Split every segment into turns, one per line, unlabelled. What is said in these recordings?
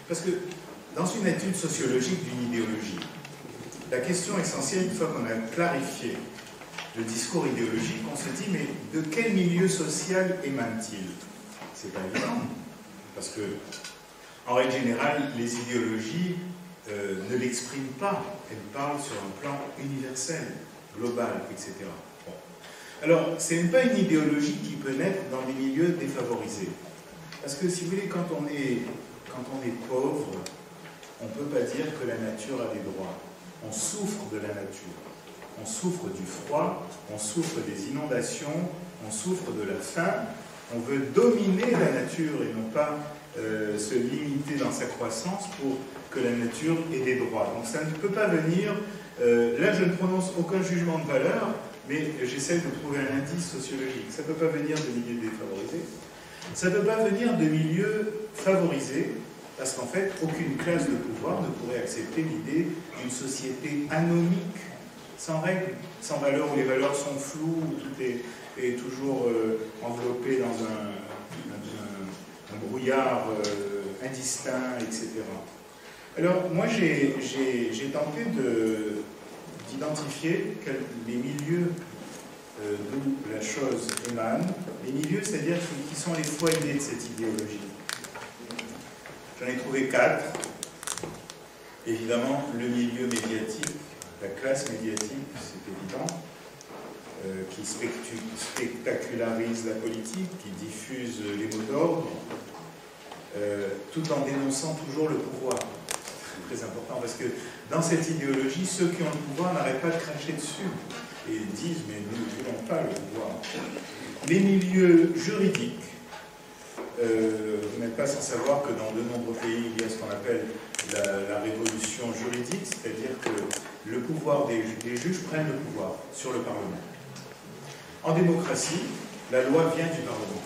Parce que dans une étude sociologique d'une idéologie, la question essentielle, une fois qu'on a clarifié le discours idéologique, on se dit, mais de quel milieu social émane-t-il? C'est pas évident. Parce que, en règle générale, les idéologies ne l'expriment pas. Elles parlent sur un plan universel, global, etc. Bon. Alors, ce n'est pas une idéologie qui peut naître dans des milieux défavorisés. Parce que, si vous voulez, quand on est pauvre, on ne peut pas dire que la nature a des droits. On souffre de la nature. On souffre du froid, on souffre des inondations, on souffre de la faim. On veut dominer la nature et non pas se limiter dans sa croissance pour que la nature ait des droits. Donc ça ne peut pas venir... là, je ne prononce aucun jugement de valeur, mais j'essaie de trouver un indice sociologique. Ça ne peut pas venir de milieux défavorisés. Ça ne peut pas venir de milieux favorisés, parce qu'en fait, aucune classe de pouvoir ne pourrait accepter l'idée d'une société anomique, sans règles, sans valeurs, où les valeurs sont floues, où tout est toujours enveloppé dans un brouillard indistinct, etc. Alors, moi, j'ai tenté d'identifier les milieux d'où la chose émane, les milieux, c'est-à-dire qui sont les foyers de cette idéologie. J'en ai trouvé 4. Évidemment, le milieu médiatique, la classe médiatique, c'est évident, qui spectacularise la politique, qui diffuse les mots d'ordre, tout en dénonçant toujours le pouvoir. C'est très important, parce que dans cette idéologie, ceux qui ont le pouvoir n'arrêtent pas de cracher dessus, et disent, mais nous ne voulons pas le pouvoir. Les milieux juridiques, vous n'êtes pas sans savoir que dans de nombreux pays, il y a ce qu'on appelle la révolution juridique, c'est-à-dire que le pouvoir des juges prennent le pouvoir sur le Parlement. En démocratie, la loi vient du Parlement.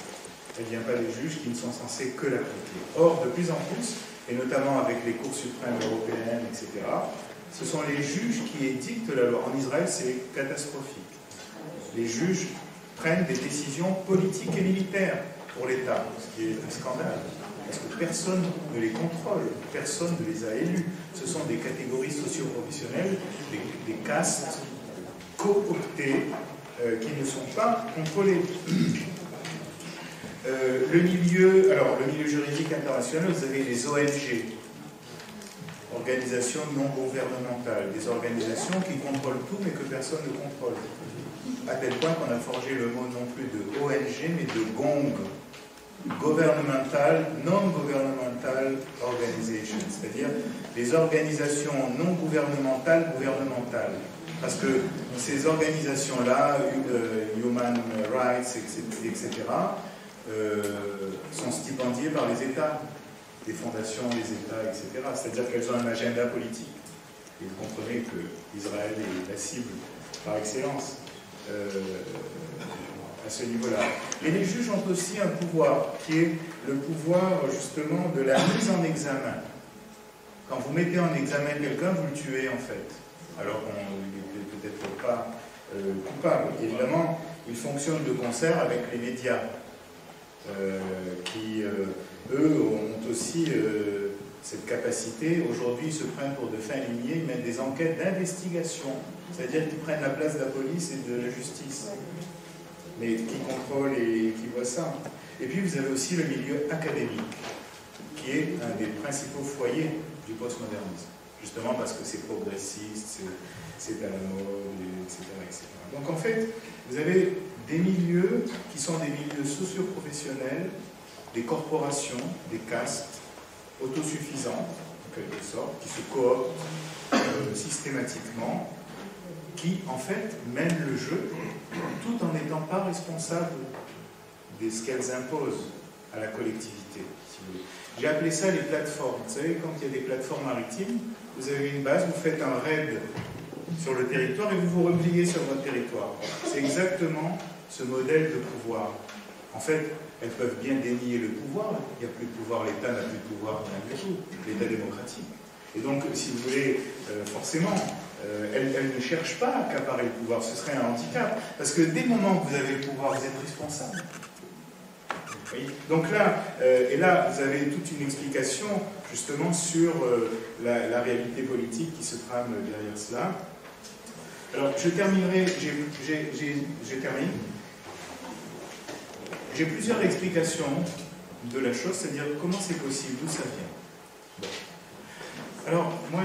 Elle ne vient pas des juges qui ne sont censés que l'appliquer. Or, de plus en plus, et notamment avec les cours suprêmes européennes, etc., ce sont les juges qui édictent la loi. En Israël, c'est catastrophique. Les juges prennent des décisions politiques et militaires pour l'État, ce qui est un scandale, parce que personne ne les contrôle, personne ne les a élus. Ce sont des catégories socio-professionnelles, des castes cooptées qui ne sont pas contrôlées. Le milieu juridique international, vous avez les ONG, organisations non gouvernementales, des organisations qui contrôlent tout mais que personne ne contrôle. À tel point qu'on a forgé le mot non plus de ONG mais de GONG, Governmental, Non-Governmental Organization, c'est-à-dire les organisations non gouvernementales. Parce que ces organisations-là, Human Rights, etc., sont stipendiées par les États, les fondations, les États, etc. C'est-à-dire qu'elles ont un agenda politique. Et vous comprenez que Israël est la cible par excellence à ce niveau-là. Et les juges ont aussi un pouvoir, qui est le pouvoir justement de la mise en examen. Quand vous mettez en examen quelqu'un, vous le tuez en fait, alors qu'on n'est peut-être pas coupable. Évidemment, ils fonctionnent de concert avec les médias, qui, eux, ont aussi cette capacité. Aujourd'hui, ils se prennent pour de fins limiers, ils mettent des enquêtes d'investigation, c'est-à-dire qu'ils prennent la place de la police et de la justice, mais qui contrôlent et qui voient ça. Et puis, vous avez aussi le milieu académique, qui est un des principaux foyers du postmodernisme, justement parce que c'est progressiste, c'est à la mode, etc., etc. Donc, en fait, vous avez des milieux qui sont des milieux socio-professionnels, des corporations, des castes autosuffisantes, en quelque sorte, qui se cooptent systématiquement, qui, en fait, mènent le jeu, tout en n'étant pas responsables de ce qu'elles imposent à la collectivité, si vous voulez. J'ai appelé ça les plateformes. Vous savez, quand il y a des plateformes maritimes, vous avez une base, vous faites un raid sur le territoire et vous vous repliez sur votre territoire. C'est exactement ce modèle de pouvoir. En fait, elles peuvent bien dénier le pouvoir. Il n'y a plus de pouvoir, l'État n'a plus de pouvoir, rien du tout. L'État démocratique. Et donc, si vous voulez, forcément, elles ne cherchent pas à accaparer le pouvoir. Ce serait un handicap. Parce que dès le moment que vous avez le pouvoir, vous êtes responsable. Oui. Donc là, et là, vous avez toute une explication justement sur la réalité politique qui se trame derrière cela. Alors, je terminerai, j'ai terminé. J'ai plusieurs explications de la chose, c'est-à-dire comment c'est possible, d'où ça vient. Bon. Alors, moi,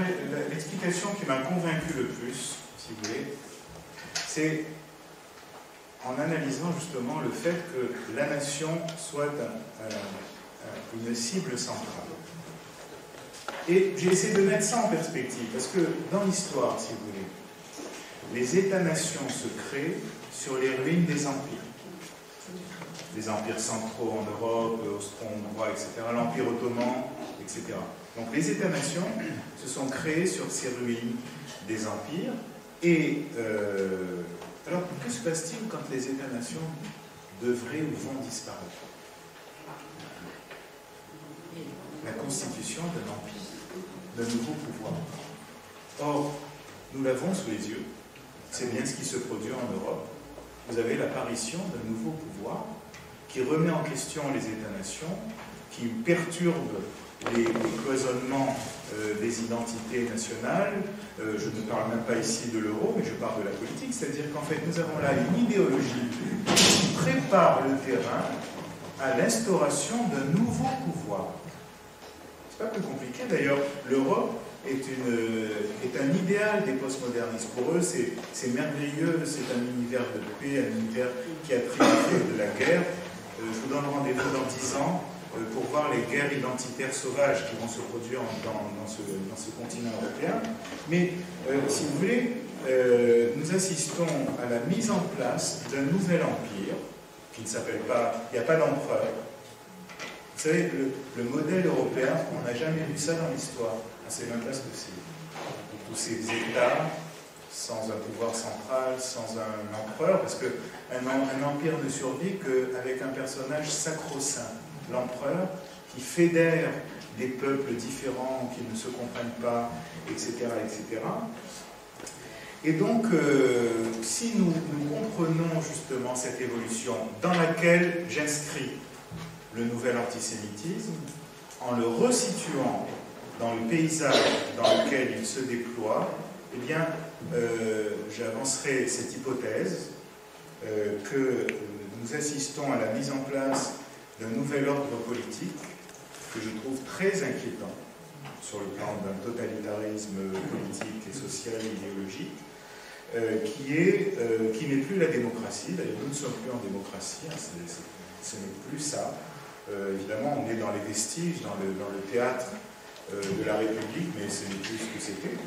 l'explication qui m'a convaincu le plus, si vous voulez, c'est en analysant justement le fait que la nation soit une cible centrale. Et j'ai essayé de mettre ça en perspective, parce que dans l'histoire, si vous voulez, les États-nations se créent sur les ruines des empires. Les empires centraux en Europe, austro-hongrois, etc., l'Empire ottoman, etc. Donc les États-nations se sont créés sur ces ruines des empires. Et alors, que se passe-t-il quand les États-nations devraient ou vont disparaître? La constitution d'un empire, d'un nouveau pouvoir. Or, nous l'avons sous les yeux. C'est bien ce qui se produit en Europe. Vous avez l'apparition d'un nouveau pouvoir qui remet en question les États-nations, qui perturbe les cloisonnements des identités nationales. Je ne parle même pas ici de l'euro, mais je parle de la politique, c'est-à-dire qu'en fait, nous avons là une idéologie qui prépare le terrain à l'instauration d'un nouveau pouvoir. C'est pas plus compliqué, d'ailleurs, l'Europe est un idéal des postmodernistes. Pour eux, c'est merveilleux, c'est un univers de paix, un univers qui a triomphé de la guerre. Je vous donne rendez-vous dans 10 ans pour voir les guerres identitaires sauvages qui vont se produire dans ce continent européen. Mais, si vous voulez, nous assistons à la mise en place d'un nouvel empire qui ne s'appelle pas... Il n'y a pas d'empereur. Vous savez, le modèle européen, on n'a jamais vu ça dans l'histoire. On ne sait même pas ce que c'est. Tous ces États sans un pouvoir central, sans un empereur, parce qu'un empire ne survit qu'avec un personnage sacro-saint, l'empereur, qui fédère des peuples différents, qui ne se comprennent pas, etc., etc. Et donc, si nous comprenons justement cette évolution dans laquelle j'inscris le nouvel antisémitisme, en le resituant dans le paysage dans lequel il se déploie, eh bien, j'avancerai cette hypothèse que nous assistons à la mise en place d'un nouvel ordre politique que je trouve très inquiétant sur le plan d'un totalitarisme politique et social et idéologique, qui n'est plus la démocratie. D'ailleurs, nous ne sommes plus en démocratie, hein, ce n'est plus ça. Évidemment, on est dans les vestiges, dans le théâtre de la République, mais ce n'est plus ce que c'était.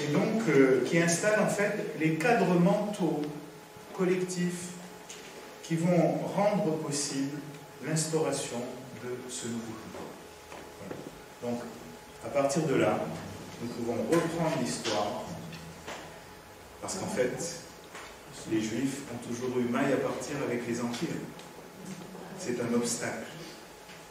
Et donc, qui installe en fait les cadres mentaux collectifs qui vont rendre possible l'instauration de ce nouveau pouvoir. Voilà. Donc, à partir de là, nous pouvons reprendre l'histoire, parce qu'en fait, les Juifs ont toujours eu maille à partir avec les empires. C'est un obstacle.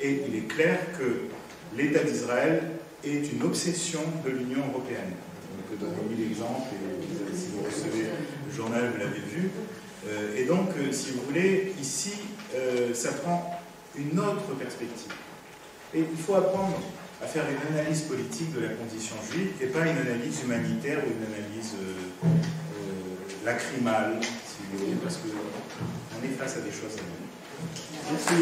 Et il est clair que l'État d'Israël est une obsession de l'Union européenne. On peut donner l'exemple, et si vous recevez le journal, vous l'avez vu. Et donc, si vous voulez, ici, ça prend une autre perspective. Et il faut apprendre à faire une analyse politique de la condition juive, et pas une analyse humanitaire ou une analyse lacrymale, si vous voulez, parce qu'on est face à des choses à mener. Merci.